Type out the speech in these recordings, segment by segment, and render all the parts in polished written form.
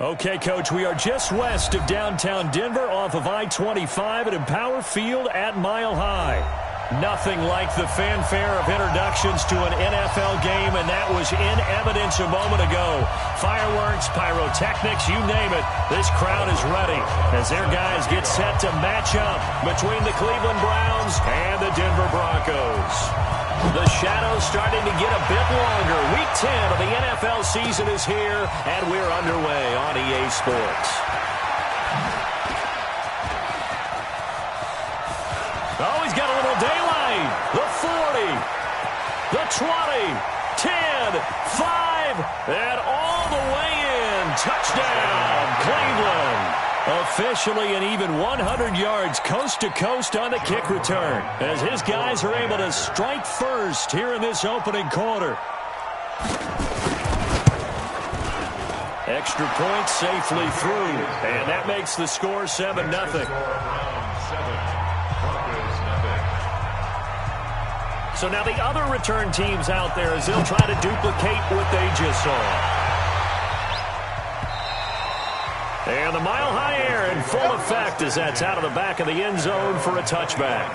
Okay, Coach, we are just west of downtown Denver off of I-25 at Empower Field at Mile High. Nothing like the fanfare of introductions to an NFL game, and that was in evidence a moment ago. Fireworks, pyrotechnics, you name it. This crowd is ready as their guys get set to match up between the Cleveland Browns and the Denver Broncos. The shadow's starting to get a bit longer. Week 10 of the NFL season is here, and we're underway on EA Sports. Oh, he's got a little daylight. The 40, the 20, 10, 5, and all the way in. Touchdown, Cleveland. Officially an even 100 yards coast to coast on the kick return as his guys are able to strike first here in this opening quarter. Extra point safely through, and that makes the score 7-0. So now the other return teams out there as they'll try to duplicate what they just saw. And the Mile High air in full effect as that's out of the back of the end zone for a touchback.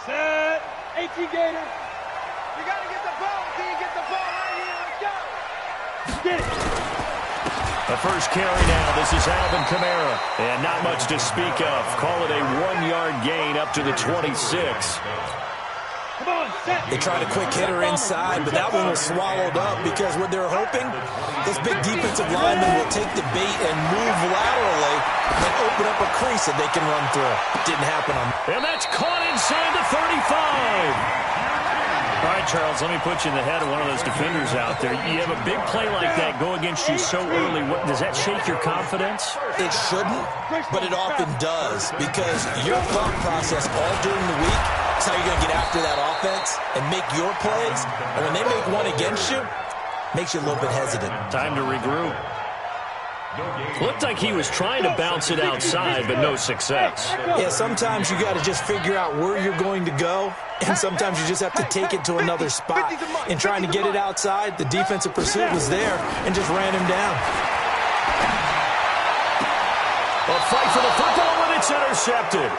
Set. 18 Gator. You got to get the ball. Can you get the ball right here? Let's go. Get it. The first carry now. This is Alvin Kamara. And not much to speak of. Call it a 1-yard gain up to the 26. Come on, set. They tried a quick hitter inside, but that one was swallowed up because what they're hoping, this big defensive lineman will take the bait and move laterally and open up a crease that they can run through. Didn't happen on. And that's caught inside the 35. All right, Charles, let me put you in the head of one of those defenders out there. You have a big play like that go against you so early. Does that shake your confidence? It shouldn't, but it often does because your thought process all during the week is how you're going to get after that offense and make your plays. And when they make one against you, makes you a little bit hesitant. Time to regroup. Looked like he was trying to bounce it outside, but no success. Yeah, sometimes you got to just figure out where you're going to go, and sometimes you just have to take it to another spot. In trying to get it outside, the defensive pursuit was there and just ran him down. A fight for the football, and it's intercepted.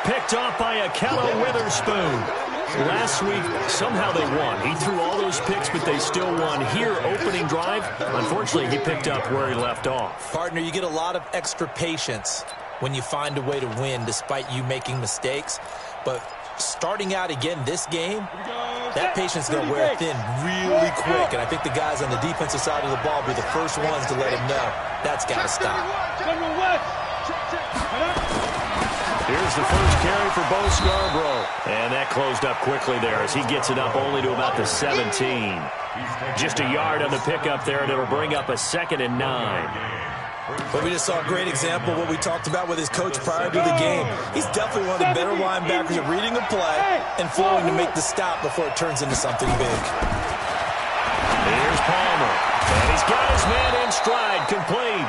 Picked off by Akello Witherspoon. Last week, somehow they won. He threw all those picks, but they still won. Here, opening drive, unfortunately, he picked up where he left off. Partner, you get a lot of extra patience when you find a way to win despite you making mistakes. But starting out again this game, that patience is going to wear thin really quick. And I think the guys on the defensive side of the ball will be the first ones to let him know that's got to stop. Here's the first carry for Bo Scarborough. And that closed up quickly there as he gets it up only to about the 17. Just a yard on the pickup there, and it'll bring up a 2nd and 9. But we just saw a great example of what we talked about with his coach prior to the game. He's definitely one of the better linebackers at reading a play and flowing to make the stop before it turns into something big. Here's Palmer. And he's got his man in stride, complete.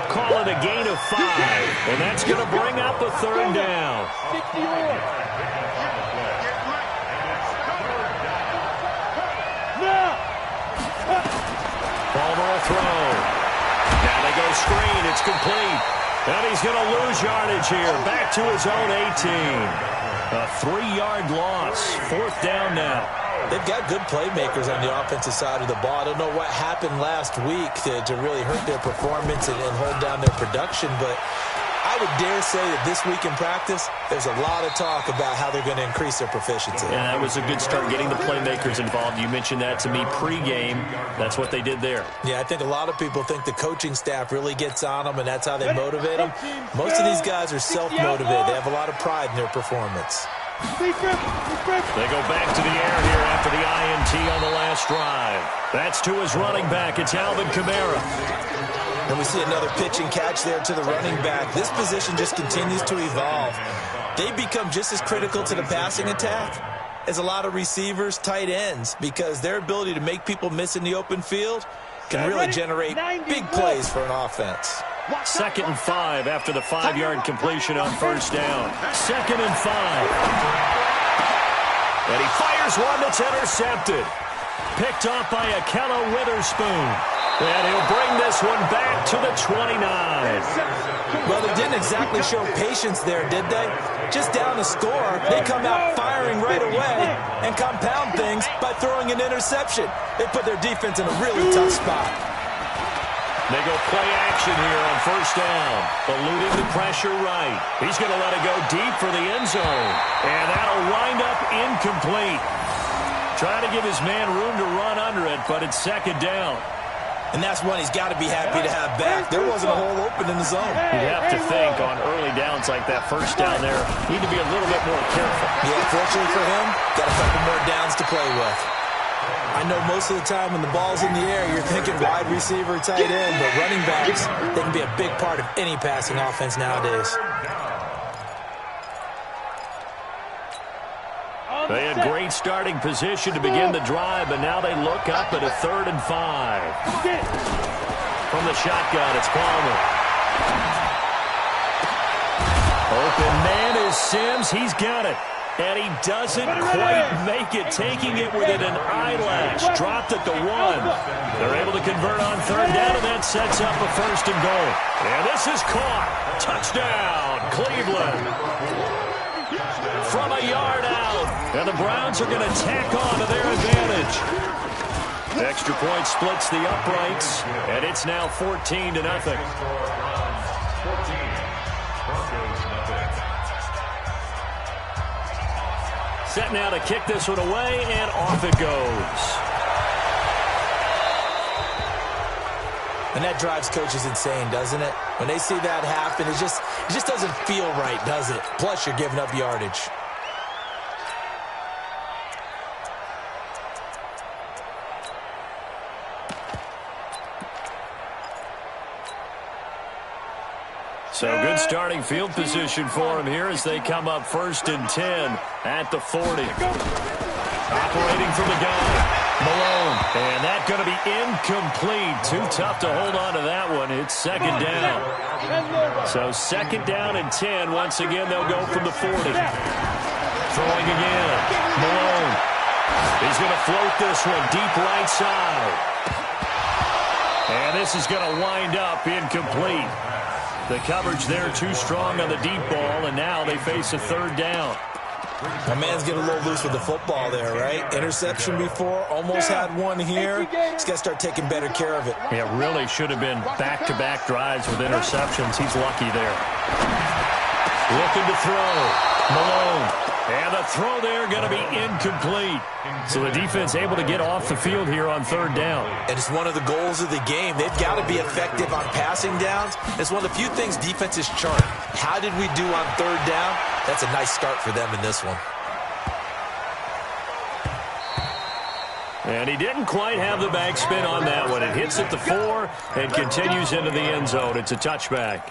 Call it a gain of 5, and that's going to bring up a 3rd down. Palmer will throw. Now they go screen. It's complete. And he's going to lose yardage here. Back to his own 18. A 3-yard loss. 4th down now. They've got good playmakers on the offensive side of the ball. I don't know what happened last week to really hurt their performance and hold down their production, but I would dare say that this week in practice, there's a lot of talk about how they're going to increase their proficiency. Yeah, that was a good start getting the playmakers involved. You mentioned that to me pregame. That's what they did there. Yeah, I think a lot of people think the coaching staff really gets on them, and that's how they motivate them. Most of these guys are self-motivated. They have a lot of pride in their performance. They go back to the air here after the INT on the last drive. That's to his running back. It's Alvin Kamara. And we see another pitch and catch there to the running back. This position just continues to evolve. They become just as critical to the passing attack as a lot of receivers, tight ends, because their ability to make people miss in the open field can really generate big plays for an offense. 2nd and 5 after the 5-yard completion on first down. 2nd and 5. And he fires one that's intercepted. Picked off by Akello Witherspoon. And he'll bring this one back to the 29. Well, they didn't exactly show patience there, did they? Just down the score, they come out firing right away and compound things by throwing an interception. They put their defense in a really tough spot. They go play action here on first down. Eluding the pressure right. He's going to let it go deep for the end zone. And that'll wind up incomplete. Trying to give his man room to run under it, but it's 2nd down. And that's one he's got to be happy to have back. There wasn't a hole open in the zone. You'd have to think on early downs like that first down there, need to be a little bit more careful. Yeah, fortunately for him, got a couple more downs to play with. I know most of the time when the ball's in the air, you're thinking wide receiver, tight end, but running backs, they can be a big part of any passing offense nowadays. They had great starting position to begin the drive, but now they look up at a 3rd and 5. From the shotgun, it's Palmer. Open man is Sims. He's got it. And he doesn't quite make it, taking it within an eyelash. Dropped at the 1. They're able to convert on 3rd down, and that sets up a 1st and goal. And this is caught. Touchdown, Cleveland. From a yard out. And the Browns are going to tack on to their advantage. Extra point splits the uprights, and it's now 14-0. Set now to kick this one away, and off it goes. And that drives coaches insane, doesn't it? When they see that happen, it just doesn't feel right, does it? Plus, you're giving up yardage. So good starting field position for him here as they come up 1st and 10 at the 40. Operating from the gun, Malone. And that's going to be incomplete. Too tough to hold on to that one. It's 2nd down. So 2nd down and 10. Once again, they'll go from the 40. Throwing again. Malone. He's going to float this one deep right side. And this is going to wind up incomplete. The coverage there too strong on the deep ball, and now they face a 3rd down. My man's getting a little loose with the football there, right? Interception before, almost had one here. He's got to start taking better care of it. Yeah, really should have been back-to-back drives with interceptions. He's lucky there. Looking to throw. Malone. And the throw there going to be incomplete. So the defense able to get off the field here on 3rd down. And it's one of the goals of the game. They've got to be effective on passing downs. It's one of the few things defenses chart. How did we do on 3rd down? That's a nice start for them in this one. And he didn't quite have the backspin on that one. It hits at the 4 and continues into the end zone. It's a touchback.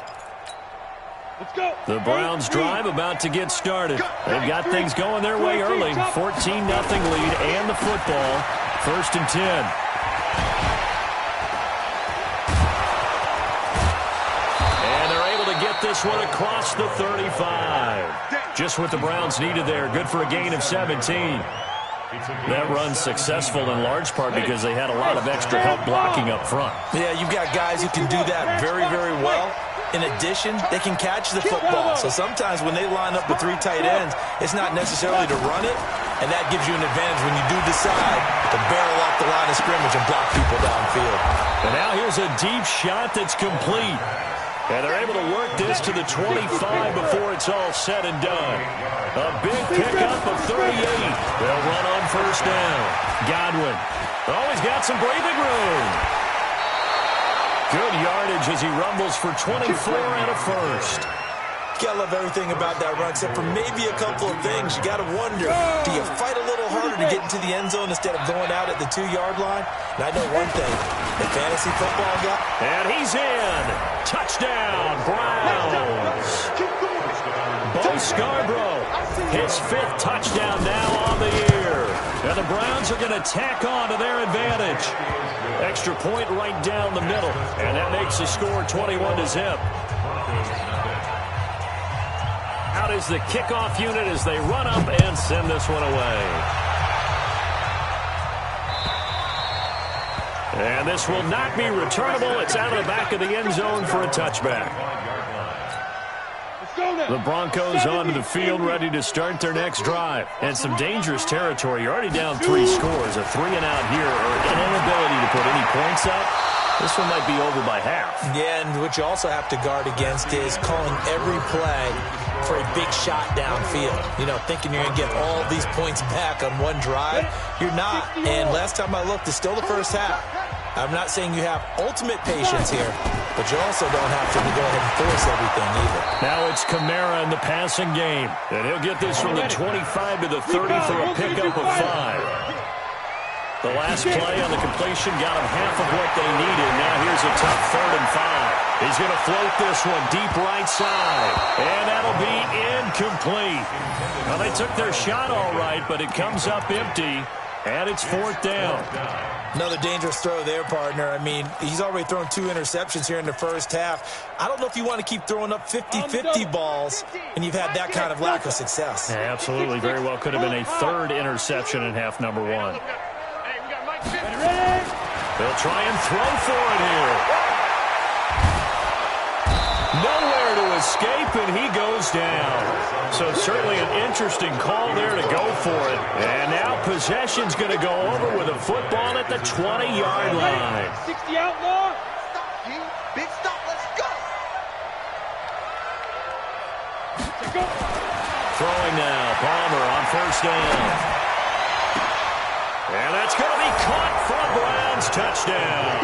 The Browns drive about to get started. They've got things going their way early. 14-0 lead and the football. 1st and 10. And they're able to get this one across the 35. Just what the Browns needed there. Good for a gain of 17. That run's successful in large part because they had a lot of extra help blocking up front. Yeah, you've got guys who can do that very, very well. In addition, they can catch the football. So sometimes when they line up with 3 tight ends, it's not necessarily to run it, and that gives you an advantage when you do decide to barrel off the line of scrimmage and block people downfield. And now here's a deep shot that's complete. And they're able to work this to the 25 before it's all said and done. A big pickup of 38. They'll run on 1st down. Godwin. Oh, he's got some breathing room. Good yardage as he rumbles for 24 and a 1st. gotta love everything about that run, except for maybe a couple of things. You gotta wonder, do you fight a little harder to get into the end zone instead of going out at the 2-yard line? And I know one thing, the fantasy football guy. And he's in. Touchdown, Browns. Bo Scarborough, his 5th touchdown now on the year. And the Browns are going to tack on to their advantage. Extra point right down the middle. And that makes the score 21-0. Out is the kickoff unit as they run up and send this one away. And this will not be returnable. It's out of the back of the end zone for a touchback. The Broncos onto the field, ready to start their next drive. And some dangerous territory. You're already down 3 scores. A 3-and-out here, or an inability to put any points up. This one might be over by half. Yeah, and what you also have to guard against is calling every play for a big shot downfield. You know, thinking you're going to get all these points back on one drive. You're not. And last time I looked, it's still the first half. I'm not saying you have ultimate patience here, but you also don't have to go ahead and force everything either. Now it's Kamara in the passing game. And he'll get this from the 25 to the 30 for a pickup of 5. The last play on the completion got him half of what they needed. Now here's a tough 3rd and 5. He's going to float this one deep right side. And that'll be incomplete. Well, they took their shot all right, but it comes up empty. And it's 4th down. Another dangerous throw there, partner. I mean, he's already thrown 2 interceptions here in the first half. I don't know if you want to keep throwing up 50-50 balls, and you've had that kind of lack of success. Yeah, absolutely. Very well could have been a 3rd interception in half number 1. They'll try and throw for it here. Nowhere to escape, and he goes down. So certainly an interesting call there to go for it. And now possession's going to go over with a football at the 20-yard line. 60 outlaw. Stop, G. Big stop. Let's go. Throwing now. Palmer on 1st down. And that's going to be caught for a Browns touchdown.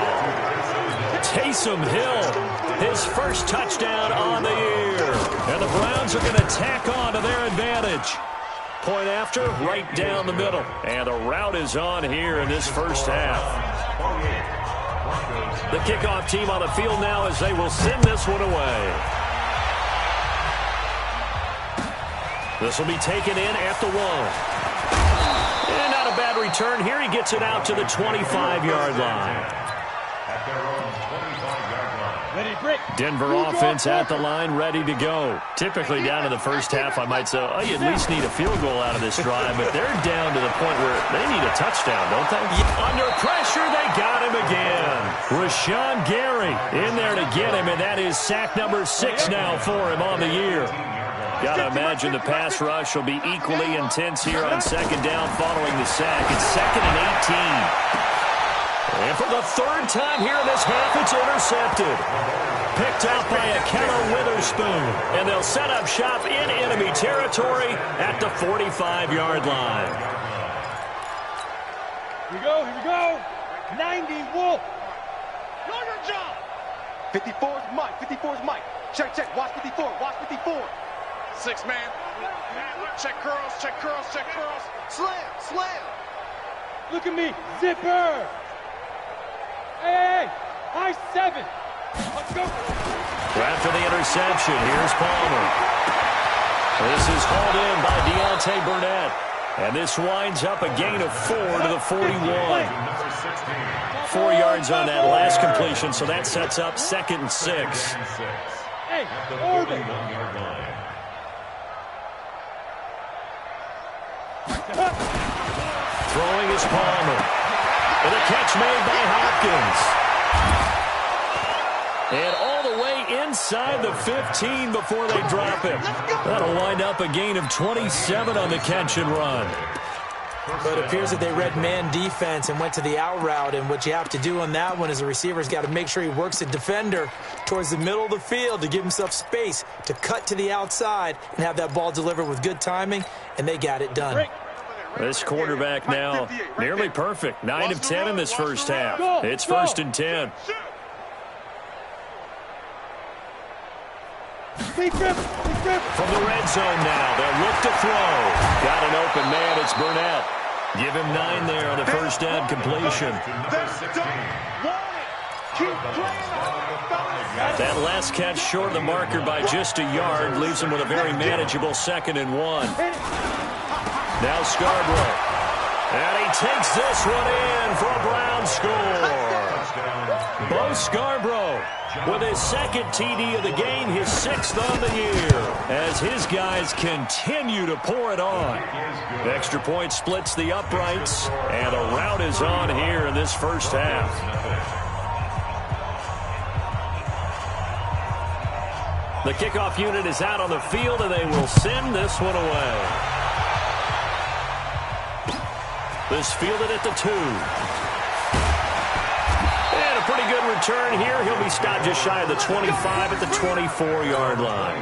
Taysom Hill, his 1st touchdown on the year. And the Browns are going to tack on to their advantage. Point after, right down the middle. And the route is on here in this first half. The kickoff team on the field now as they will send this one away. This will be taken in at the 1. And not a bad return here. He gets it out to the 25-yard line. Denver offense at the line, ready to go. Typically down to the first half, I might say, oh, you at least need a field goal out of this drive, but they're down to the point where they need a touchdown, don't they? Under pressure, they got him again. Rashawn Gary in there to get him, and that is sack number 6 now for him on the year. Got to imagine the pass rush will be equally intense here on 2nd down following the sack. It's 2nd and 18. And for the 3rd time here in this half, it's intercepted. Picked out by Akello Witherspoon. And they'll set up shop in enemy territory at the 45-yard line. Here we go. 90 Wolf. Know your job. 54's Mike. 54's Mike. Check. Watch 54. Watch 54. 6 man. Check curls. Slam. Look at me. Zipper. Hey. High 7. Let's go. After the interception, here's Palmer. This is hauled in by Deontay Burnett. And this winds up a gain of 4 to the 41. 4 yards on that last completion, so that sets up 2nd and 6. Hey, Orbit. Throwing is Palmer. And a catch made by Hopkins. And all the way inside the 15 before they drop him. That'll wind up a gain of 27 on the catch and run. But it appears that they read man defense and went to the out route. And what you have to do on that one is the receiver's got to make sure he works the defender towards the middle of the field to give himself space to cut to the outside and have that ball delivered with good timing, and they got it done. This quarterback now nearly perfect. 9 of 10 in this first half. It's 1st and 10. From the red zone now, they'll look to throw. Got an open man, it's Burnett. Give him 9 there on the first down completion. That last catch short of the marker by just a yard leaves him with a very manageable 2nd and 1. Now Scarborough. And he takes this one in for a Brown score. Bo Scarborough with his 2nd TD of the game, his 6th on the year, as his guys continue to pour it on. Extra point splits the uprights, and a rout is on here in this first half. The kickoff unit is out on the field, and they will send this one away. This fielded at the 2. And a pretty good return here. He'll be stopped just shy of the 25 at the 24-yard line.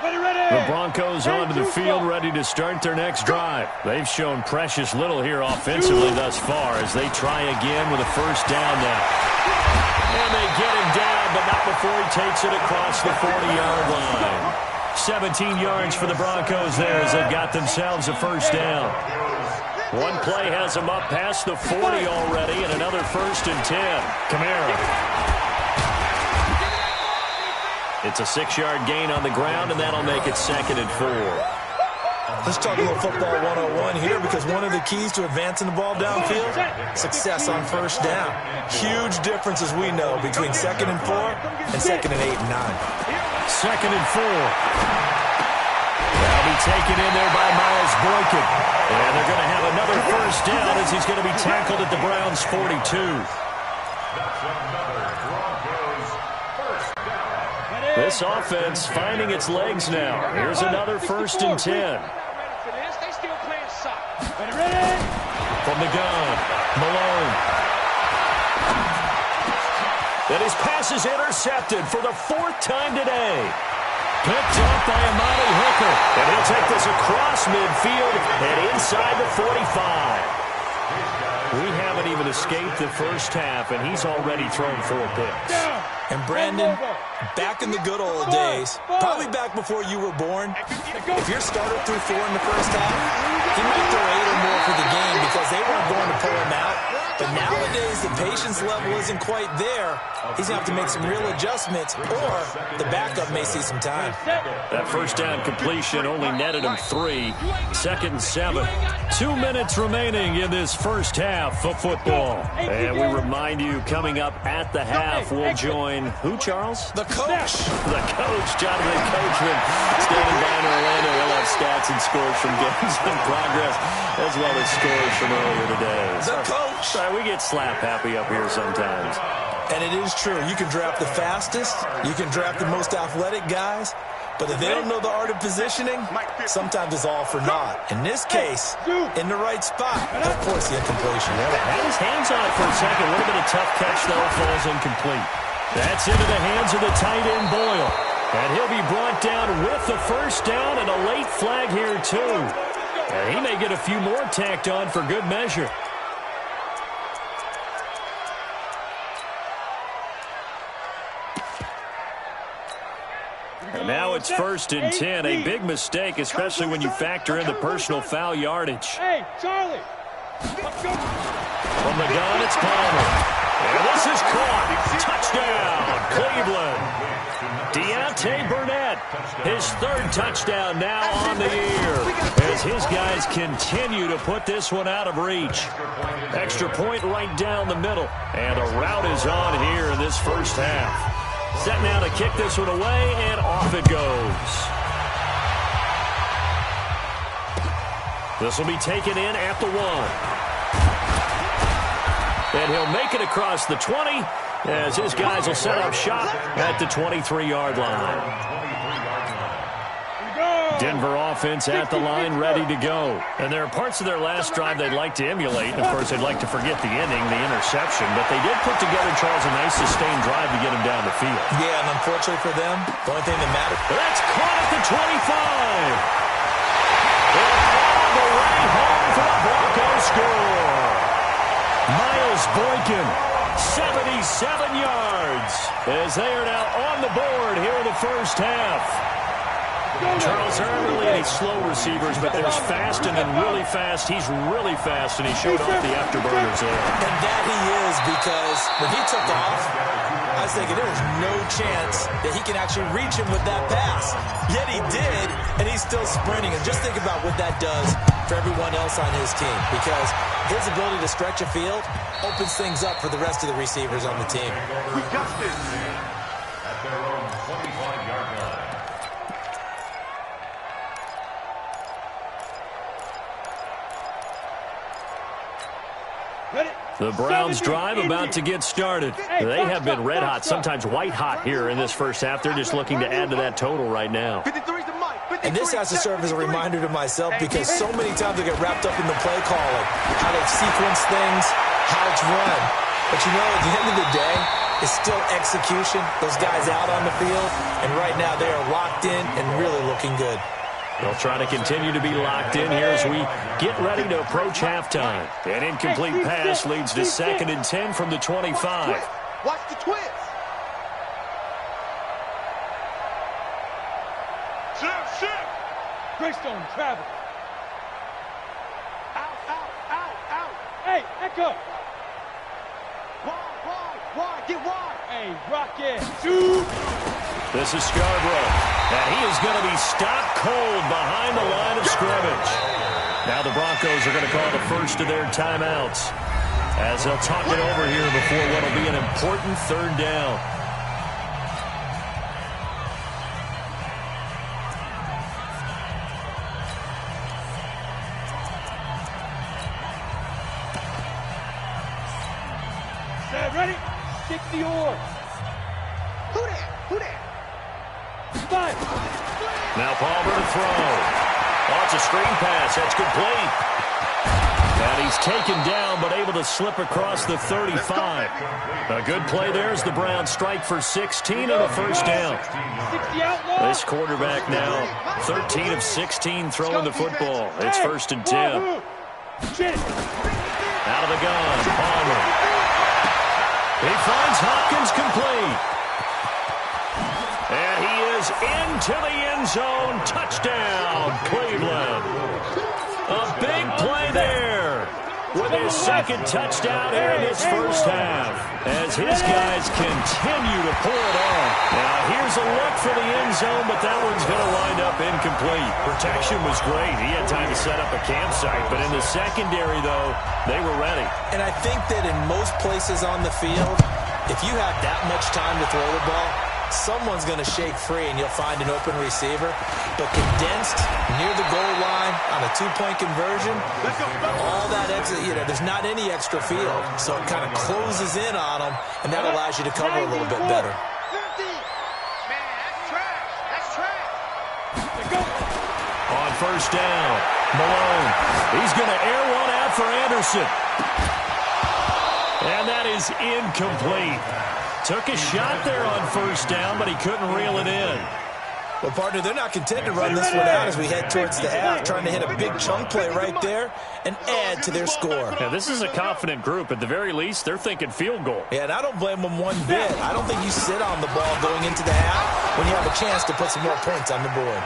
The Broncos onto the field, ready to start their next drive. They've shown precious little here offensively thus far as they try again with a first down now. And they get him down, but not before he takes it across the 40-yard line. 17 yards for the Broncos there as they've got themselves a first down. One play has them up past the 40 already, and another 1st and 10. Kamara. It's a 6-yard gain on the ground, and that'll make it 2nd and 4. Let's talk a little football 101 here, because one of the keys to advancing the ball downfield, success on first down. Huge difference, as we know, between 2nd and 4 and 2nd and 8 and 9. 2nd and 4. That'll be taken in there by Miles Boykin. And they're going to have another first down as he's going to be tackled at the Browns' 42. This offense finding its legs now. Here's another 1st and 10. From the gun, Malone. And his pass is intercepted for the 4th time today. Picked up by Amani Hooker. And he'll take this across midfield and inside the 45. We haven't even escaped the first half, and he's already thrown 4 picks. And Brandon, back in the good old days, probably back before you were born, if your starter threw 4 in the first half, he might throw 8 or more for the game because they weren't going to pull him out. But nowadays, the patience level isn't quite there. He's going to have to make some real adjustments, or the backup may see some time. That first down completion only netted him 3. 2nd and 7. 2 minutes remaining in this first half of football. And we remind you, coming up at the half, we'll join who, Charles? The coach. The coach, Jonathan Coachman, standing by in Orlando. He'll have stats and scores from games in progress, as well as scores from earlier today. The coach. Sorry, we get slap happy up here sometimes. And it is true. You can draft the fastest. You can draft the most athletic guys. But if they don't know the art of positioning, sometimes it's all for naught. In this case, in the right spot, of course, the incompletion. Yeah, had his hands on it for a second. Would have been a tough catch, though. Falls incomplete. That's into the hands of the tight end, Boyle. And he'll be brought down with the first down and a late flag here, too. And he may get a few more tacked on for good measure. And now it's 1st and 10. A big mistake, especially when you factor in the personal foul yardage. Hey, Charlie. From the gun, it's Palmer. And this is caught. Touchdown, Cleveland. Deontay Burnett, his 3rd touchdown now on the year, as his guys continue to put this one out of reach. Extra point right down the middle, and a rout is on here in this first half. Set now to kick this one away, and off it goes. This will be taken in at the 1. And he'll make it across the 20 as his guys will set up shop at the 23-yard line. Denver offense at the line, ready to go. And there are parts of their last drive they'd like to emulate. Of course, they'd like to forget the inning, the interception. But they did put together, Charles, a nice sustained drive to get him down the field. Yeah, and unfortunately for them, the only thing that matters. That's caught at the 25. And all the way home for the Broncos score. Miles Boykin 77 yards as they are now on the board here in the first half. Charles, there aren't really any slow receivers, but there's fast and then really fast. He's really fast, and he showed off the afterburners there. And that he is, because when he took off, I was thinking there was no chance that he can actually reach him with that pass. Yet he did, and he's still sprinting. And just think about what that does for everyone else on his team, because his ability to stretch a field opens things up for the rest of the receivers on the team. We got this. At their own 25-yard line. The Browns drive about to get started. They have been red hot, sometimes white hot here in this first half. They're just looking to add to that total right now. And this has to serve as a reminder to myself, because so many times I get wrapped up in the play calling, how they sequence things, how it's run. But you know, at the end of the day, it's still execution. Those guys out on the field, and right now they are locked in and really looking good. They'll try to continue to be locked in here as we get ready to approach halftime. An incomplete pass leads to 2nd and 10 from the 25. Watch the twist. Shift. Greystone travel. Out. Hey, echo. Wide. Get wide. Hey, rock it. Shoot. This is Scarborough, and he is going to be stopped cold behind the line of scrimmage. Now the Broncos are going to call the first of their timeouts as they'll talk it over here before what will be an important 3rd down. Ready? Stick the oar. Who that? Five. Now Palmer to throw. Oh, it's a screen pass. That's complete. And he's taken down, but able to slip across the 35. A good play there as the Browns strike for 16 and a first down. 60 outlaw. This quarterback now 13 of 16 throwing the football. It's 1st and 10. Out of the gun, Palmer. He finds Hopkins complete. And he is into the end zone. Touchdown, Cleveland. A big play there with his 2nd touchdown here in this first half as his guys continue to pour it on. Now, here's a look for the end zone, but that one's going to wind up incomplete. Protection was great. He had time to set up a campsite, but in the secondary, though, they were ready. And I think that in most places on the field, if you have that much time to throw the ball, someone's going to shake free and you'll find an open receiver. But condensed near the goal line on a 2-point conversion, all that extra, there's not any extra field. So it kind of closes in on them, and that allows you to cover a little bit better. Man, that's trash. On first down, Malone. He's going to air one out for Anderson. And that is incomplete. Took a shot there on first down, but he couldn't reel it in. Well, partner, they're not content to run this one out as we head towards the half, trying to hit a big chunk play right there and add to their score. Yeah, this is a confident group. At the very least, they're thinking field goal. Yeah, and I don't blame them one bit. I don't think you sit on the ball going into the half when you have a chance to put some more points on the board.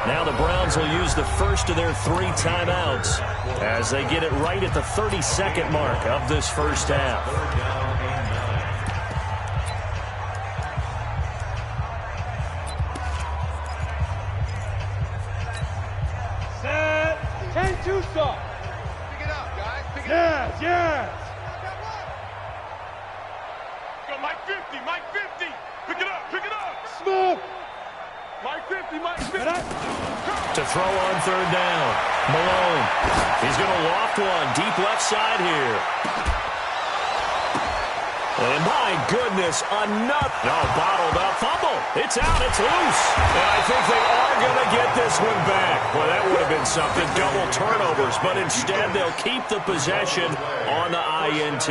Now the Browns will use the first of their 3 timeouts as they get it right at the 32nd mark of this first half. Set. 10-2 stop. Pick it up, guys. Pick it up. Yes. Go, Mike 50. Pick it up. Smoke. Mike 50. To throw on 3rd down, Malone. He's going to loft one deep left side here. And my goodness, bottled up fumble. It's out, it's loose. And I think they are going to get this one back. Well, that would have been something, double turnovers, but instead they'll keep the possession on the INT.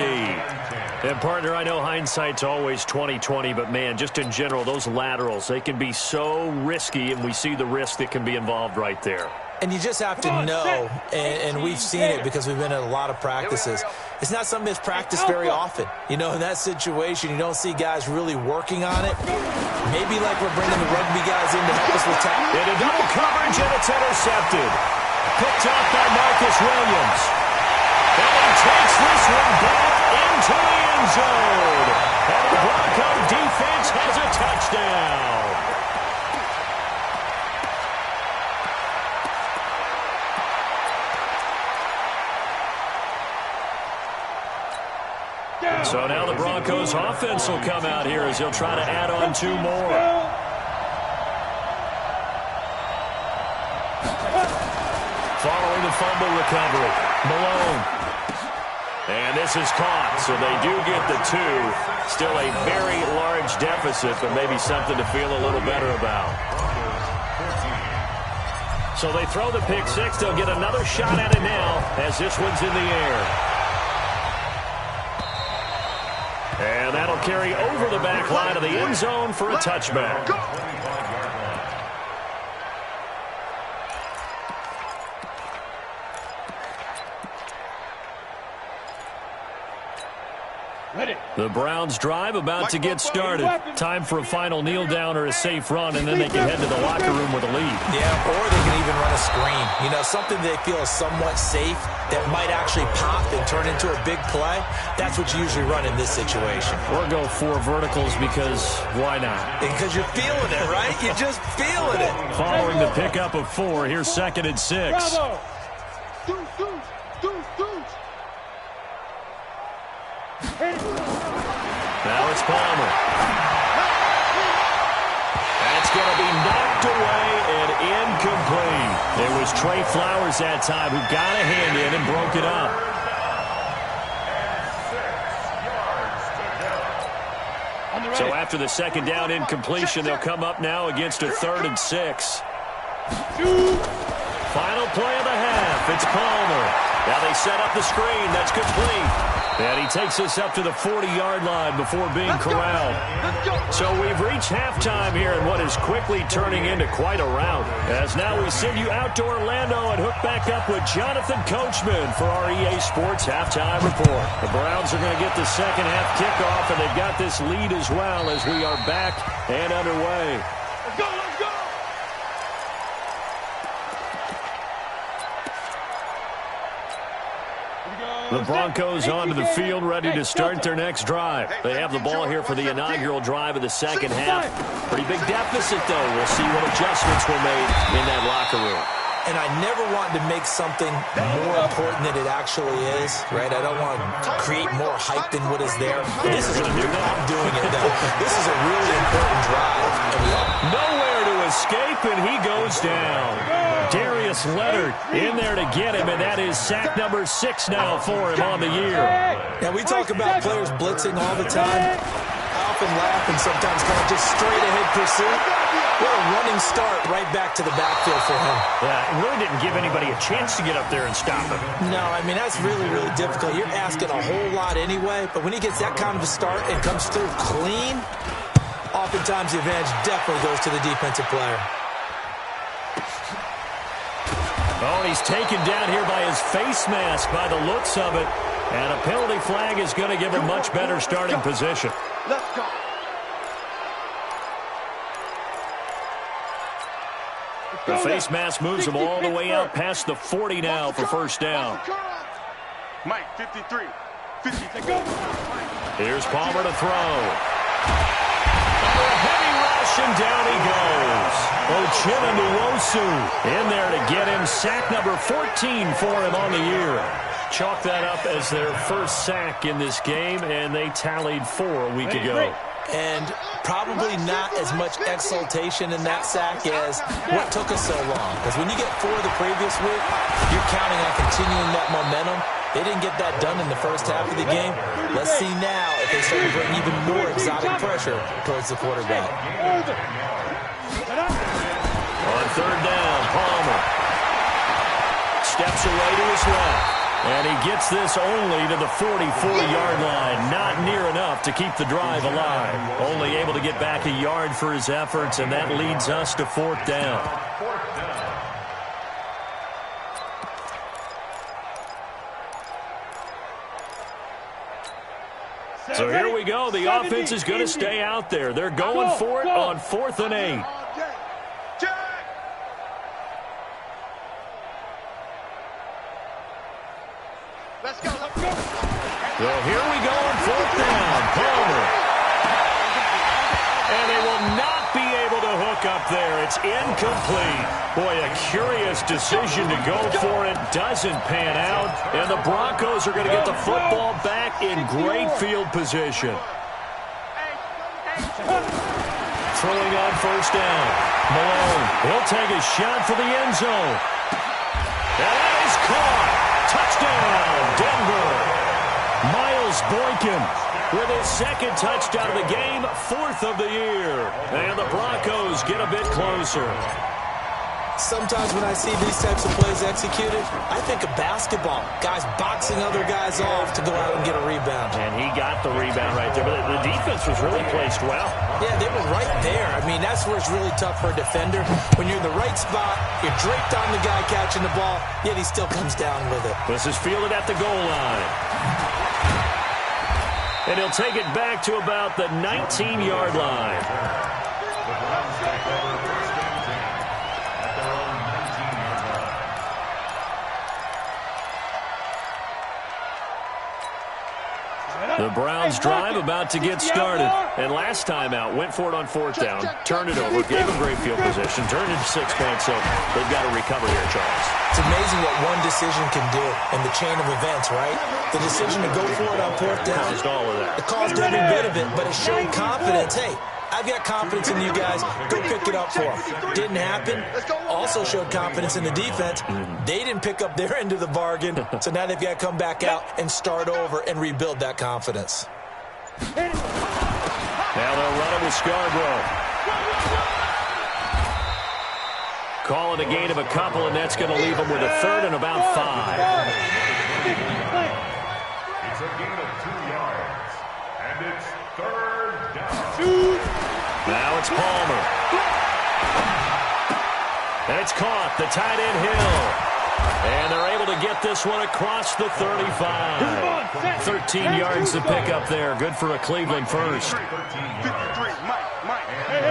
And, partner, I know hindsight's always 20/20, but, man, just in general, those laterals, they can be so risky, and we see the risk that can be involved right there. And you just have to know, and we've seen it because we've been at a lot of practices, It's not something that's practiced very often. You know, in that situation, you don't see guys really working on it. Maybe like we're bringing the rugby guys in to help us with tackle. Into double coverage, and it's intercepted. Picked off by Marcus Williams. And he takes this one back into the end zone. And the Bronco defense has a touchdown. So now the Broncos offense will come out here as they'll try to add on 2 more. Following the fumble recovery, Malone. And this is caught, so they do get the 2. Still a very large deficit, but maybe something to feel a little better about. So they throw the pick 6. They'll get another shot at it now as this one's in the air. And that'll carry over the back line of the end zone for a touchback. The Browns drive about to get started. Time for a final kneel down or a safe run, and then they can head to the locker room with a lead. Yeah, or they can even run a screen. You know, something they feel is somewhat safe that might actually pop and turn into a big play. That's what you usually run in this situation. Or go 4 verticals because why not? Because you're feeling it, right? You're just feeling it. Following the pickup of 4, here's 2nd and 6. Now it's Palmer. That's going to be knocked away and incomplete. It was Trey Flowers that time who got a hand in and broke it up. So after the 2nd down incompletion, they'll come up now against a 3rd and 6. Final play of the half. It's Palmer. Now they set up the screen. That's complete. And he takes us up to the 40-yard line before being corralled. So we've reached halftime here in what is quickly turning into quite a rout. As now we send you out to Orlando and hook back up with Jonathan Coachman for our EA Sports Halftime Report. The Browns are going to get the second half kickoff, and they've got this lead as well as we are back and underway. Let's go, let's go! The Broncos onto the field, ready to start their next drive. They have the ball here for the inaugural drive of the second half. Pretty big deficit, though. We'll see what adjustments were made in that locker room. And I never want to make something more important than it actually is, right? I don't want to create more hype than what is there. This is I'm doing it, though. This is a really important drive. Nowhere to escape, and he goes down. Darius Leonard in there to get him, and that is sack number 6 now for him on the year. Now, we talk about players blitzing all the time. I often laugh and sometimes kind of just straight-ahead pursuit. What a running start right back to the backfield for him. Yeah, it really didn't give anybody a chance to get up there and stop him. No, I mean, that's really, really difficult. You're asking a whole lot anyway, but when he gets that kind of a start and comes through clean, oftentimes the advantage definitely goes to the defensive player. Oh, he's taken down here by his face mask by the looks of it. And a penalty flag is going to give him much better starting position. Let's go. The face mask moves him all the way out past the 40 now for first down. Mike, 53. 50. Here's Palmer to throw. Oh, heavy rush, and down he goes. Uchenna Nwosu in there to get him. Sack number 14 for him on the year. Chalk that up as their first sack in this game, and they tallied 4 a week ago. And probably not as much exultation in that sack as what took us so long. Because when you get 4 the previous week, you're counting on continuing that momentum. They didn't get that done in the first half of the game. Let's see now if they start to bring even more exotic pressure towards the quarterback. On third down, Palmer steps away to his left. And he gets this only to the 44-yard line. Not near enough to keep the drive alive. Only able to get back a yard for his efforts, and that leads us to 4th down. So here we go. The offense is going to stay out there. They're going for it on 4th and 8. Let's go. So here we go on 4th down. Palmer. And they will not be able to hook up there. It's incomplete. Boy, a curious decision to go for it. Doesn't pan out. And the Broncos are going to get the football back in great field position. Throwing on 1st down. Malone. He'll take a shot for the end zone. And that is caught. Touchdown, Denver. Miles Boykin with his 2nd touchdown of the game, 4th of the year. And the Broncos get a bit closer. Sometimes when I see these types of plays executed, I think of basketball. Guys boxing other guys off to go out and get a rebound. And he got the rebound right there. But the defense was really placed well. Yeah, they were right there. I mean, that's where it's really tough for a defender. When you're in the right spot, you're draped on the guy catching the ball, yet he still comes down with it. This is fielded at the goal line. And he'll take it back to about the 19-yard line. The Browns drive about to get started. And last time out, went for it on 4th down, turned it over, gave them great field position, turned into 6 points, so they've got to recover here, Charles. It's amazing what one decision can do in the chain of events, right? The decision to go for it on 4th down. Caused all of that. It caused every bit of it, but it showed confidence. Hey, I've got confidence in you guys. Go pick it up for them. Didn't happen. Also showed confidence in the defense. They didn't pick up their end of the bargain, so now they've got to come back out and start over and rebuild that confidence. Now they'll run it with Scarborough. Call it a gain of a couple, and that's going to leave them with a 3rd and about 5. It's a gain of 2 yards. And it's 3rd down. Now it's Palmer. And it's caught. The tight end Hill. And they're able to get this one across the 35. 13 yards to pick up there. Good for a Cleveland first. 53, Mike. Hey.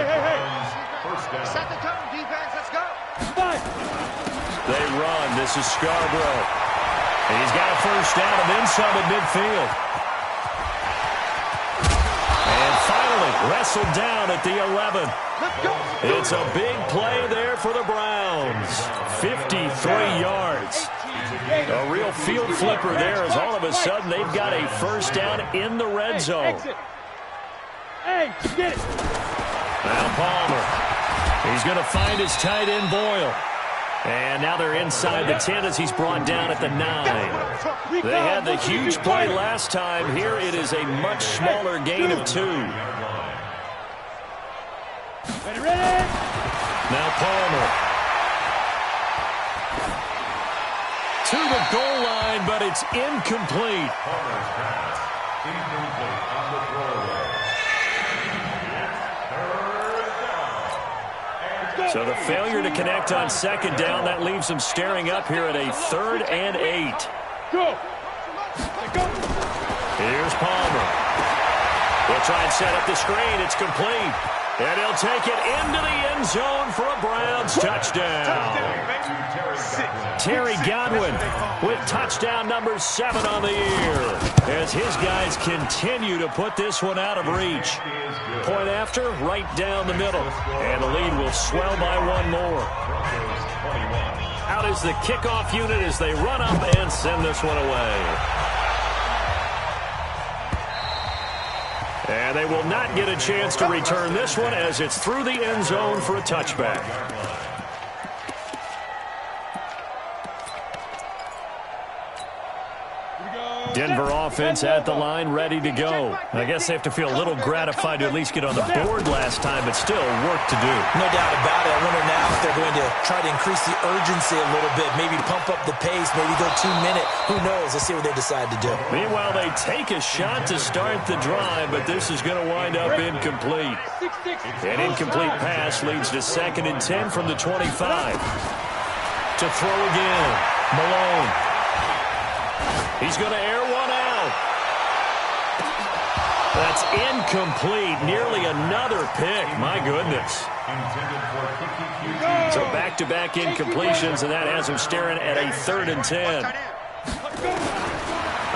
Set the tone, defense. Let's go. They run. This is Scarborough. And he's got a 1st down and then some at midfield. And finally wrestled down at the 11. It's a big play there for the Browns. 53 yards. A real field flipper there as all of a sudden they've got a 1st down in the red zone. Hey, get it. Now Palmer. He's going to find his tight end Boyle. And now they're inside the 10 as he's brought down at the 9. They had the huge play last time. Here it is a much smaller gain of 2. Now Palmer. To the goal line, but it's incomplete. Palmer's pass. Incomplete on the throwaway. So the failure to connect on 2nd down, that leaves them staring up here at a 3rd and 8. Here's Palmer. He'll try and set up the screen. It's complete. And he'll take it into the end zone for a Browns touchdown. Terry Godwin with touchdown number 7 on the year as his guys continue to put this one out of reach. Point after, right down the middle. And the lead will swell by 1 more. Out is the kickoff unit as they run up and send this one away. And they will not get a chance to return this one as it's through the end zone for a touchback. Denver offense at the line, ready to go. I guess they have to feel a little gratified to at least get on the board last time, but still work to do. No doubt about it. I wonder now if they're going to try to increase the urgency a little bit, maybe pump up the pace, maybe go 2-minute. Who knows? Let's see what they decide to do. Meanwhile, they take a shot to start the drive, but this is going to wind up incomplete. An incomplete pass leads to 2nd and 10 from the 25. To throw again, Malone. He's going to air one out. That's incomplete. Nearly another pick. My goodness. So back-to-back incompletions, and that has him staring at a 3rd and 10.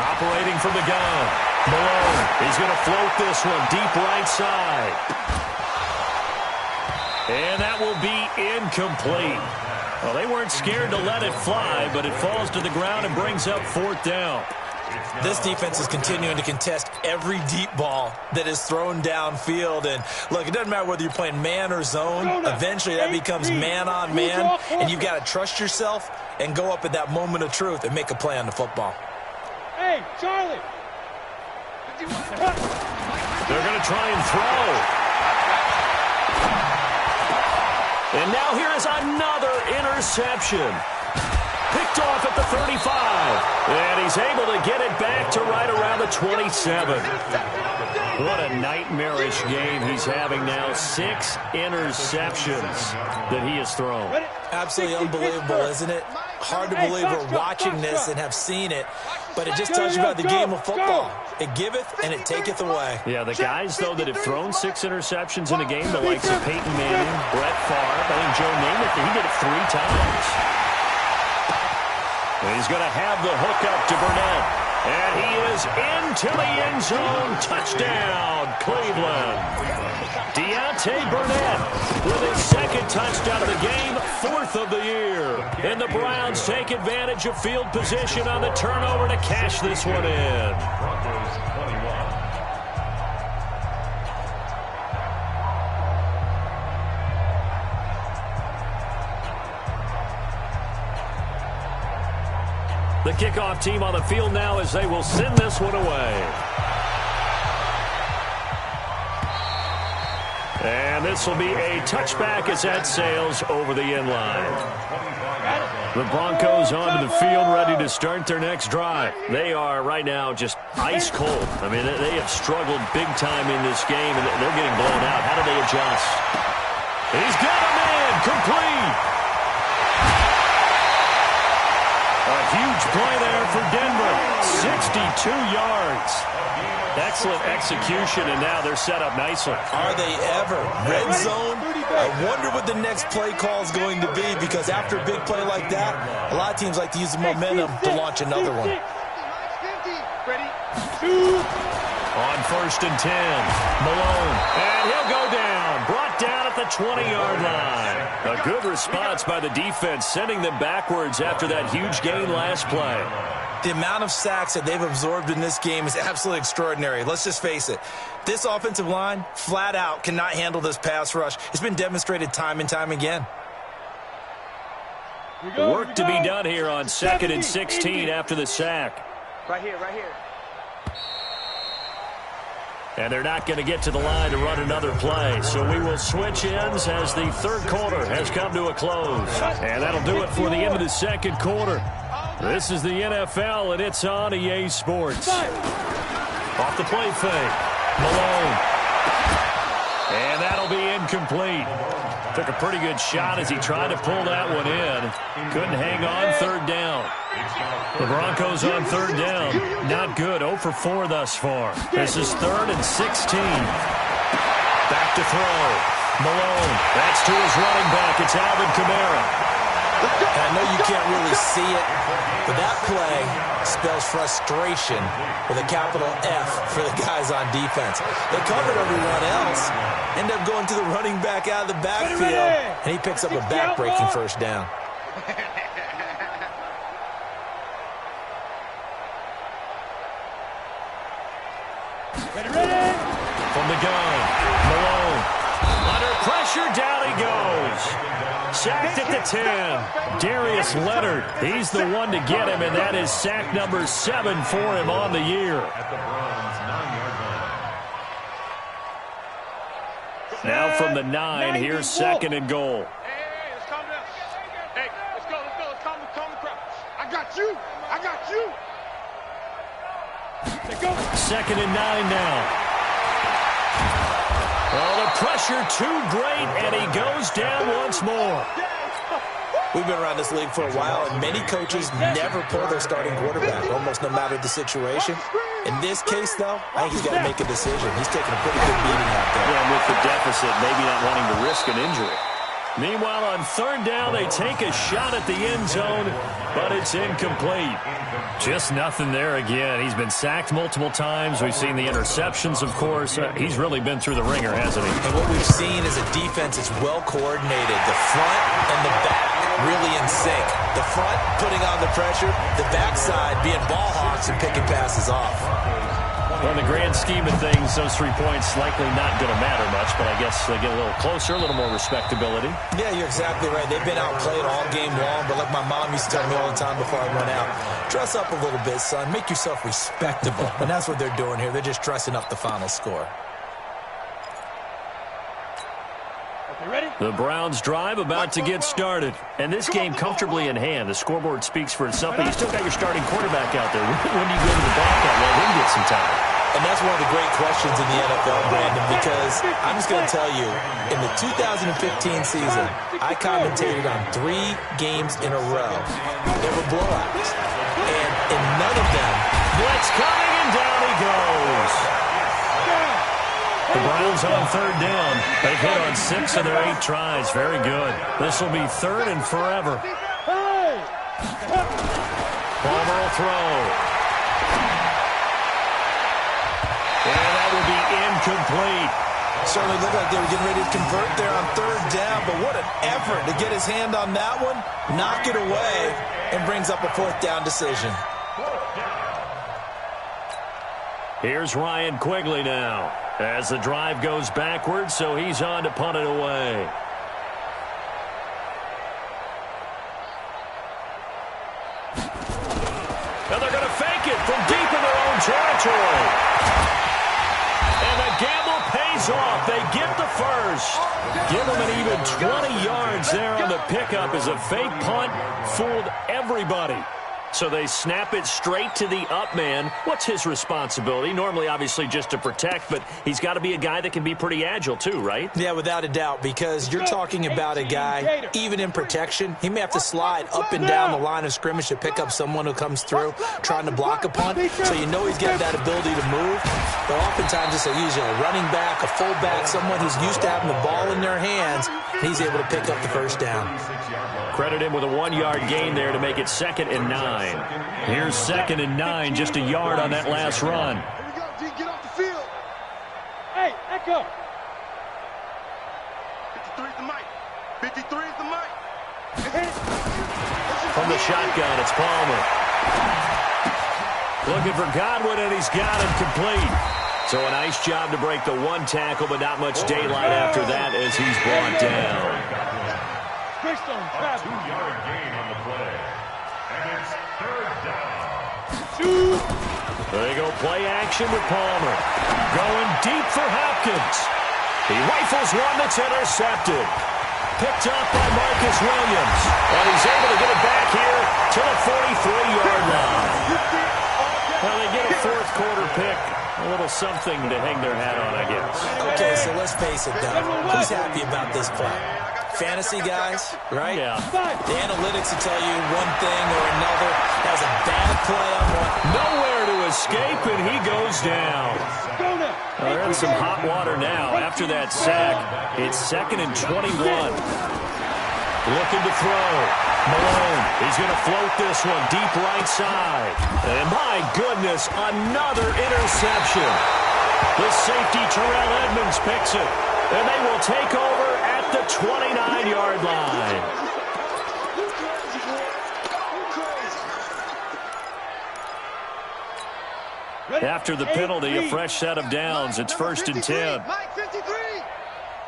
Operating from the gun. Malone. He's going to float this one deep right side. And that will be incomplete. Well, they weren't scared to let it fly, but it falls to the ground and brings up 4th down. This defense is continuing to contest every deep ball that is thrown downfield. And, look, it doesn't matter whether you're playing man or zone. Eventually that becomes man-on-man, and you've got to trust yourself and go up at that moment of truth and make a play on the football. Hey, Charlie. They're going to try and throw. And now here is another interception. Picked off at the 35. And he's able to get it back to right around the 27. What a nightmarish game he's having now. 6 interceptions that he has thrown. Absolutely unbelievable, isn't it? Hard to believe we're watching this and have seen it, but it just tells you about the game of football. It giveth and it taketh away. Yeah, the guys, though, that have thrown 6 interceptions in a game, the likes of Peyton Manning, Brett Favre, I think Joe Namath, he did it 3 times. And he's going to have the hook up to Burnett. And he is into the end zone. Touchdown, Cleveland. Deontay Burnett with his 2nd touchdown of the game, 4th of the year. And the Browns take advantage of field position on the turnover to cash this one in. Broncos 21. The kickoff team on the field now as they will send this one away. And this will be a touchback as that sails over the end line. The Broncos onto the field, ready to start their next drive. They are right now just ice cold. I mean, they have struggled big time in this game, and they're getting blown out. How do they adjust? He's got him in, complete. A huge play there for Denver. 62 yards. Excellent execution, and now they're set up nicely. Are they ever? Red zone? I wonder what the next play call is going to be, because after a big play like that, a lot of teams like to use the momentum to launch another one. On 1st and 10, Malone, and he'll go down. Brought down at the 20-yard line. A good response by the defense, sending them backwards after that huge gain last play. The amount of sacks that they've absorbed in this game is absolutely extraordinary. Let's just face it. This offensive line, flat out, cannot handle this pass rush. It's been demonstrated time and time again. Work to be done here on 2nd and 16 after the sack. Right here, right here. And they're not going to get to the line to run another play. So we will switch ends as the 3rd quarter has come to a close. And that'll do it for the end of the 2nd quarter. This is the NFL, and it's on EA Sports. Off the play fake. Malone. And that'll be incomplete. Took a pretty good shot as he tried to pull that one in. Couldn't hang on 3rd down. The Broncos on 3rd down. Not good. 0 for 4 thus far. This is 3rd and 16. Back to throw. Malone. That's to his running back. It's Alvin Kamara. And I know you can't really see it, but that play spells frustration with a capital F for the guys on defense. They covered everyone else, end up going to the running back out of the backfield, and he picks up a back-breaking 1st down. From the gun, Malone. Under pressure, down he goes. Sacked at the 10. Darius Leonard, he's the one to get him, and that is sack number 7 for him on the year. Now from the 9, here's 2nd and goal. Hey, let's calm down. Hey, let's go. Let's calm the crowd. I got you. 2nd and 9 now. Well, the pressure too great, and he goes down once more. We've been around this league for a while, and many coaches never pull their starting quarterback, almost no matter the situation. In this case, though, I think he's got to make a decision. He's taking a pretty good beating out there. Yeah, with the deficit, maybe not wanting to risk an injury. Meanwhile, on third down, they take a shot at the end zone, but it's incomplete. Just nothing there again. He's been sacked multiple times. We've seen the interceptions, of course. He's really been through the ringer, hasn't he? And what we've seen is a defense that's well coordinated. The front and the back really in sync. The front putting on the pressure, the backside being ball hawks and picking passes off. Well, in the grand scheme of things, those 3 points likely not going to matter much, but I guess they get a little closer, a little more respectability. Yeah, you're exactly right. They've been outplayed all game long, but like my mom used to tell me all the time before I went out, dress up a little bit, son. Make yourself respectable. And that's what they're doing here. They're just dressing up the final score. The Browns drive about to get started. And this game comfortably in hand. The scoreboard speaks for itself, but you still got your starting quarterback out there. When do you go to the backup? Let him get some time. And that's one of the great questions in the NFL, Brandon, because I'm just going to tell you, in the 2015 season, I commentated on 3 games in a row. There were blowouts. And in none of them, blitz coming, and down he goes. The Browns on third down. They've hit on 6 of their 8 tries. Very good. This will be third and forever. Palmer will throw. And that will be incomplete. Certainly looked like they were getting ready to convert there on third down, but what an effort to get his hand on that one, knock it away, and brings up a fourth down decision. Here's Ryan Quigley now as the drive goes backwards, so he's on to punt it away. Now they're going to fake it from deep in their own territory. And the gamble pays off. They get the first. Give them an even 20 yards there on the pickup as a fake punt fooled everybody. So they snap it straight to the up man. What's his responsibility? Normally, obviously, just to protect, but he's got to be a guy that can be pretty agile too, right? Yeah, without a doubt, because you're talking about a guy, even in protection, he may have to slide up and down the line of scrimmage to pick up someone who comes through trying to block a punt. So you know he's got that ability to move. But oftentimes it's usually a running back, a fullback, someone who's used to having the ball in their hands, and he's able to pick up the first down. Credit him with a 1-yard gain there to make it 2nd and 9. Here's 2nd and 9, just a yard on that last run. Here we go, D, get off the field. Hey, echo. 53 is the mic. 53 is the mic. From the shotgun, it's Palmer. Looking for Godwin, and he's got him complete. So a nice job to break the 1 tackle, but not much daylight after that as he's brought down. A 2-yard gain on the play. And it's third down. There you go, play action with Palmer. Going deep for Hopkins. He rifles one that's intercepted. Picked up by Marcus Williams. And he's able to get it back here to the 43-yard line. Well, they get a fourth quarter pick. A little something to hang their hat on, I guess. Okay, so let's face it, though. Who's happy about this play? Fantasy guys, right? Yeah. The analytics will tell you one thing or another. That was a bad play on one. Nowhere to escape, and he goes down. Well, they're in some hot water now. After that sack, it's 2nd and 21. Looking to throw. Malone, he's going to float this one deep right side. And my goodness, another interception. The safety, Terrell Edmonds, picks it. And they will take over at the 29-yard line. After the penalty, a fresh set of downs. It's 1st and 10. Mike, 53.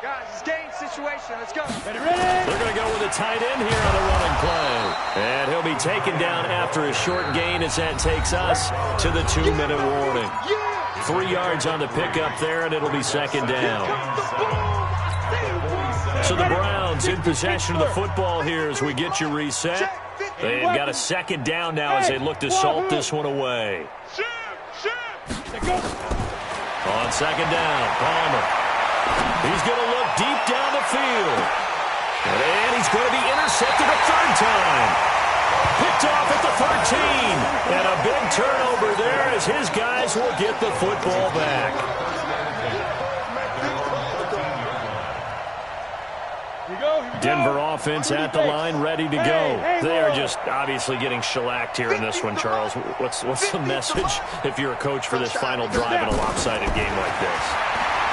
Guys, it's game situation. Let's go. Ready? They're going to go with a tight end here on the running play. And he'll be taken down after a short gain as that takes us to the 2-minute warning. 3 yards on the pickup there, and it'll be 2nd down. So the Browns in possession of the football here as we get you reset. They've got a 2nd down now as they look to salt this one away. On 2nd down, Palmer. He's going to look deep down the field. And he's going to be intercepted a 3rd time. Picked off at the 13. And a big turnover there as his guys will get the football back. Denver offense at the line, ready to go. They are just obviously getting shellacked here in this one, Charles. What's the message if you're a coach for this final drive in a lopsided game like this?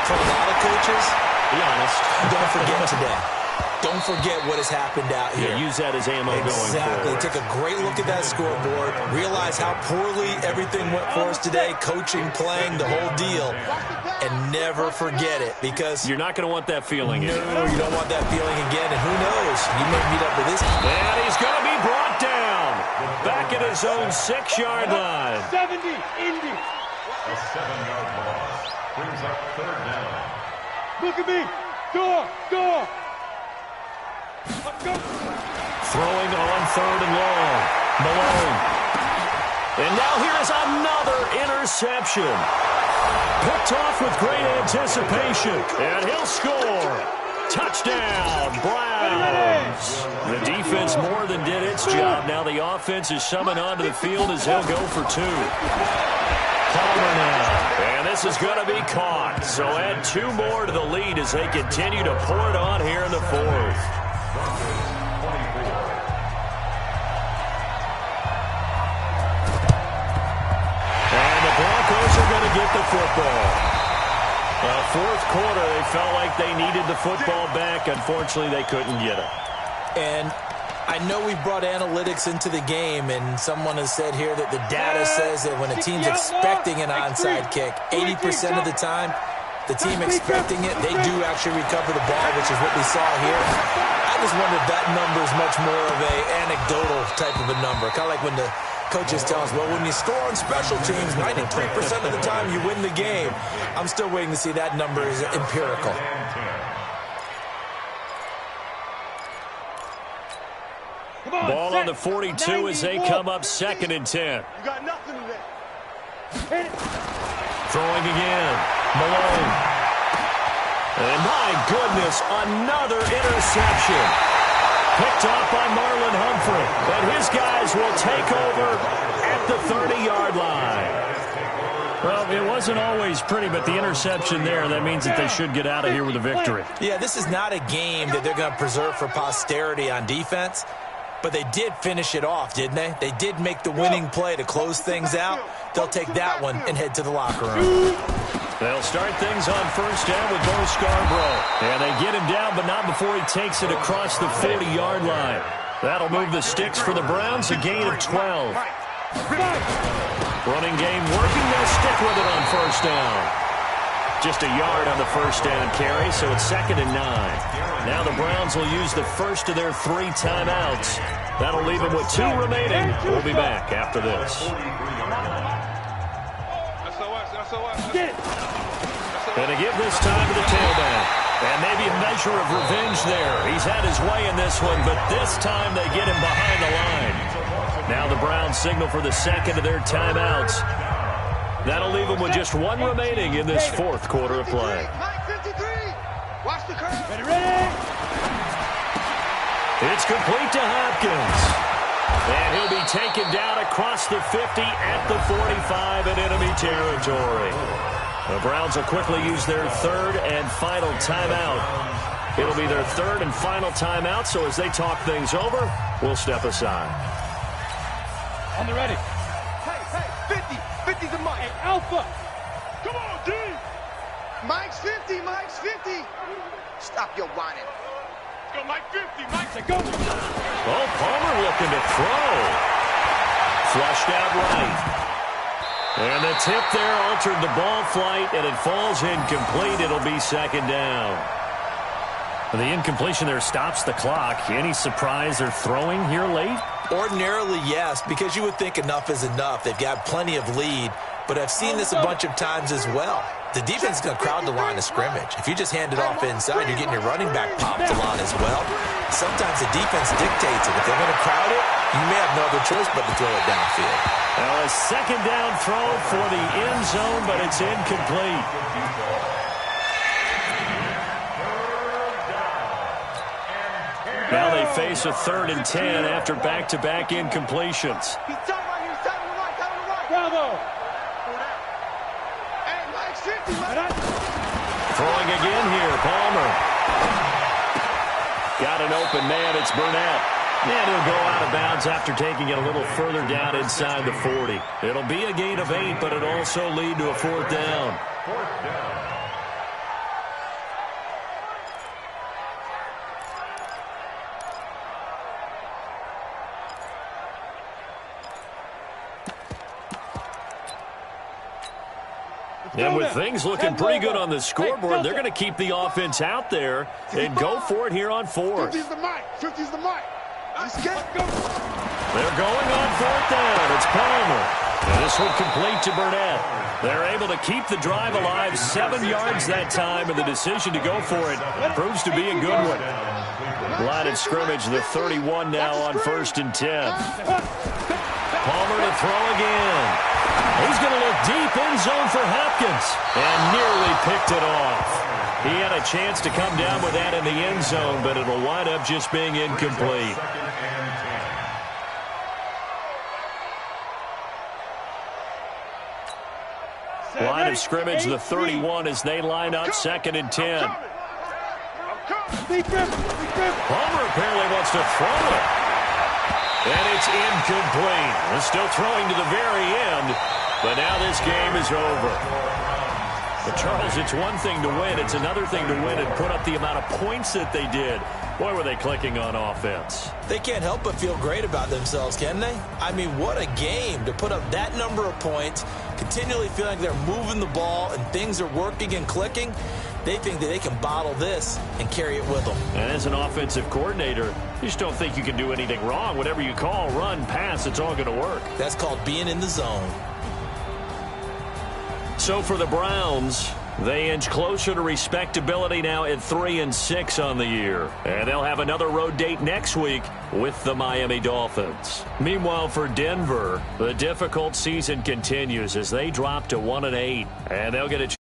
For a lot of coaches, be honest, don't forget today. Don't forget what has happened out here. Yeah, use that as ammo going forward. Exactly. Take a great look at that scoreboard. Realize how poorly everything went for us today. Coaching, playing, the whole deal. And never forget it, because you're not going to want that feeling. No, you don't want that feeling again. And who knows? You may meet up with this. And he's going to be brought down. Back at his own 6-yard line. 70, Indy. A 7-yard loss brings up third down. Look at me. Door. Throwing on 3rd and long. Malone. And now here's another interception. Picked off with great anticipation. And he'll score. Touchdown, Browns. The defense more than did its job. Now the offense is summoned onto the field as they'll go for 2. Palmer now. And this is going to be caught. So add 2 more to the lead as they continue to pour it on here in the 4th. Broncos are going to get the football. 4th quarter, they felt like they needed the football back. Unfortunately, they couldn't get it. And I know we've brought analytics into the game, and someone has said here that the data says that when a team's expecting an onside kick, 80% of the time, the team expecting it, they do actually recover the ball, which is what we saw here. I just wonder if that number is much more of an anecdotal type of a number, kind of like when the coaches tell us, well, when you score on special teams, 93% of the time you win the game. I'm still waiting to see that number is empirical. Ball on the 42 as they come up 2nd and 10. You got nothing today. Throwing again. Malone. And my goodness, another interception. Picked off by Marlon Humphrey. And his guys will take over at the 30-yard line. Well, it wasn't always pretty, but the interception there, that means that they should get out of here with a victory. Yeah, this is not a game that they're going to preserve for posterity on defense, but they did finish it off, didn't they? They did make the winning play to close things out. They'll take that one and head to the locker room. They'll start things on 1st down with Bo Scarborough. And they get him down, but not before he takes it across the 40-yard line. That'll move the sticks for the Browns, a gain of 12. Running game working. They'll stick with it on 1st down. Just a yard on the 1st down carry, so it's 2nd and 9. Now the Browns will use the first of their 3 timeouts. That'll leave them with 2 remaining. We'll be back after this. And to give this time to the tailback. And maybe a measure of revenge there. He's had his way in this one, but this time they get him behind the line. Now the Browns signal for the 2nd of their timeouts. That'll leave them with just 1 remaining in this 4th quarter of play. Watch the curve. Ready. It's complete to Hopkins. And he'll be taken down across the 50 at the 45 in enemy territory. The Browns will quickly use their 3rd and final timeout. It'll be their 3rd and final timeout, so as they talk things over, we'll step aside. On the ready. Hey, 50. 50's a Mike. Hey, Alpha. Come on, D. Mike's 50. Mike's 50. Stop your whining. Let's go, Mike 50. Mike's a go. Oh, Palmer looking to throw. Flushed out right. And the tip there altered the ball flight, and it falls incomplete. It'll be 2nd down. The incompletion there stops the clock. Any surprise they're throwing here late? Ordinarily, yes, because you would think enough is enough. They've got plenty of lead, but I've seen this a bunch of times as well. The defense is going to crowd the line of scrimmage. If you just hand it off inside, you're getting your running back popped a lot as well. Sometimes the defense dictates it. If they're going to crowd it, you may have no other choice but to throw it downfield. Well, a 2nd down throw for the end zone, but it's incomplete. Now they face a 3rd and 10 after back-to-back incompletions. He's tight right here. Tight on the right. Tight on the right. Bravo. Hey, Mike's 50, Mike. Throwing again here, Palmer. Got an open man. It's Burnett. And he'll go out of bounds after taking it a little further down inside the 40. It'll be a gain of 8, but it'll also lead to a 4th down. 4th down. And with things looking pretty good on the scoreboard, they're going to keep the offense out there and go for it here on 4th. 50's the mic. 50's the mic. They're going on 4th down. It's Palmer. And this one complete to Burnett. They're able to keep the drive alive, 7 yards that time, and the decision to go for it proves to be a good one. Line of scrimmage, the 31 now on 1st and 10. Palmer to throw again. He's going to look deep in zone for Hopkins and nearly picked it off. He had a chance to come down with that in the end zone, but it'll wind up just being incomplete. Line of scrimmage, the 31 as they line up 2nd and 10. Palmer apparently wants to throw it. And it's incomplete. They're still throwing to the very end, but now this game is over. But Charles, it's one thing to win. It's another thing to win and put up the amount of points that they did. Boy, were they clicking on offense. They can't help but feel great about themselves, can they? I mean, what a game to put up that number of points, continually feeling like they're moving the ball and things are working and clicking. They think that they can bottle this and carry it with them. And as an offensive coordinator, you just don't think you can do anything wrong. Whatever you call, run, pass, it's all going to work. That's called being in the zone. So for the Browns, they inch closer to respectability now at 3-6 on the year. And they'll have another road date next week with the Miami Dolphins. Meanwhile, for Denver, the difficult season continues as they drop to 1-8. And they'll get a